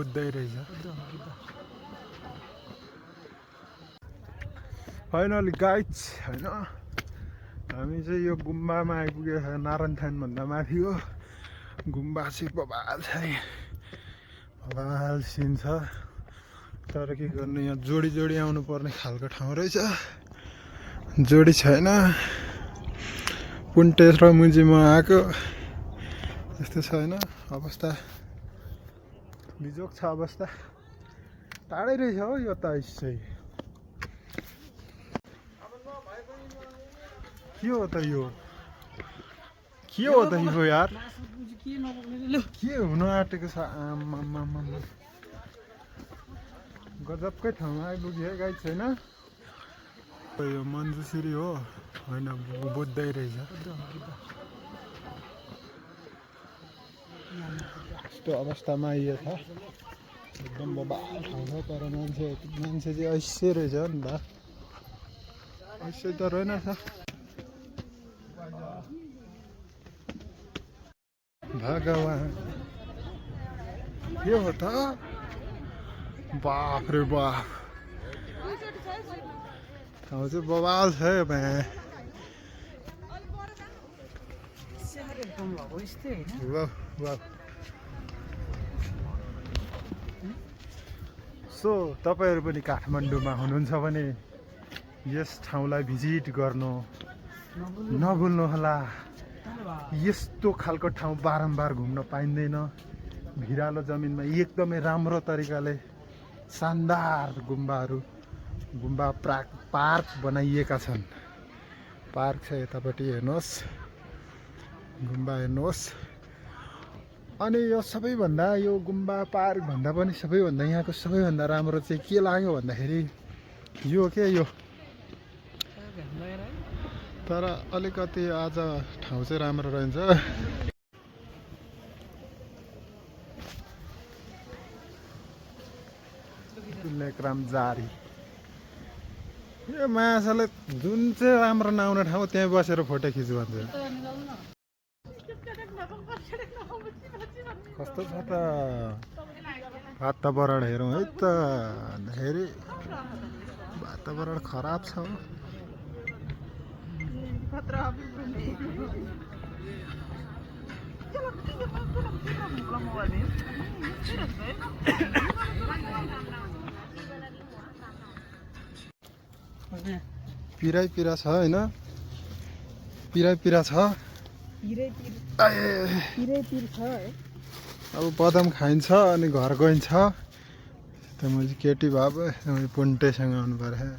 बुझ्दै रहेछ। Finally guys हैन हामी चाहिँ यो गुम्बामा आइपुगेको छ। नारायणथान भन्दा माथि हो गुम्बा चाहिँ बबाल छ, बबाल सिन छ। तर के गर्नु, यहाँ जोडी जोडी आउनु पर्ने खालको ठाउँ रहेछ। जोडी छैन, पुन्टेस र मुजिमा आएको यस्तो छैन अवस्था, बिजोक छ अवस्था। टाढै रहेछ हो यो त चाहिँ। के हो त यो, के हो त यो यार, के हुन आँटेको छ। आमामामा गजबकै ठाउँमा आइपुग्यो है गाइड छैन। यो मन्जुश्री हो होइन, बुझ्दै रहेछ। यस्तो अवस्थामा आइयो छ, एकदम बबाल ठाउँ छ। तर मान्छे चाहिँ ऐसे रहेछ नि त, ऐसे त रहेनछ। भगवान के हो त, बाफ रे बाफ, ठाउँ चाहिँ बबाल छ यो भाइ। सो तपाईँहरू पनि काठमाडौँमा हुनुहुन्छ भने यस ठाउँलाई भिजिट गर्नु नभुल्नुहोला। यस्तो खालको ठाउँ बारम्बार घुम्न पाइँदैन। भिरालो जमिनमा एकदमै राम्रो तरिकाले शानदार गुम्बा पार्क बनाइएका छन्। पार्क छ यतापट्टि हेर्नुहोस्, गुम्बा हेर्नुहोस्। अनि यो सबैभन्दा, यो गुम्बा पार्क भन्दा पनि सबैभन्दा यहाँको सबैभन्दा राम्रो चाहिँ के लाग्यो भन्दाखेरि यो के यो, तर अलिकति आज ठाउँ चाहिँ राम्रो रहन्छ। लेकराम जारी यो माछाले जुन चाहिँ राम्रो नआउने ठाउँ त्यहीँ बसेर फोटो खिच्नु भन्छ। कस्तो छ त वातावरण हेरौँ है त, धेरै वातावरण खराब छ। पिरा छ होइन, पिरा छ। अब बदाम खाइन्छ अनि घर गइन्छ। त मैले केटी भए पुन्टेसँग आउनु पर्यो।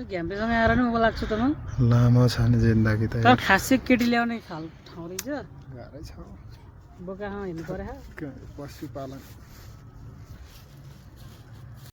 घ्याम्पेसँग आएर नि मलाई लाग्छ त म लामो छ नि जिन्दगी त। तर खासै केटी ल्याउने ठाउँ रहेछ, गाह्रै छ। बोका हिँड्नु पर्यो। पशुपालन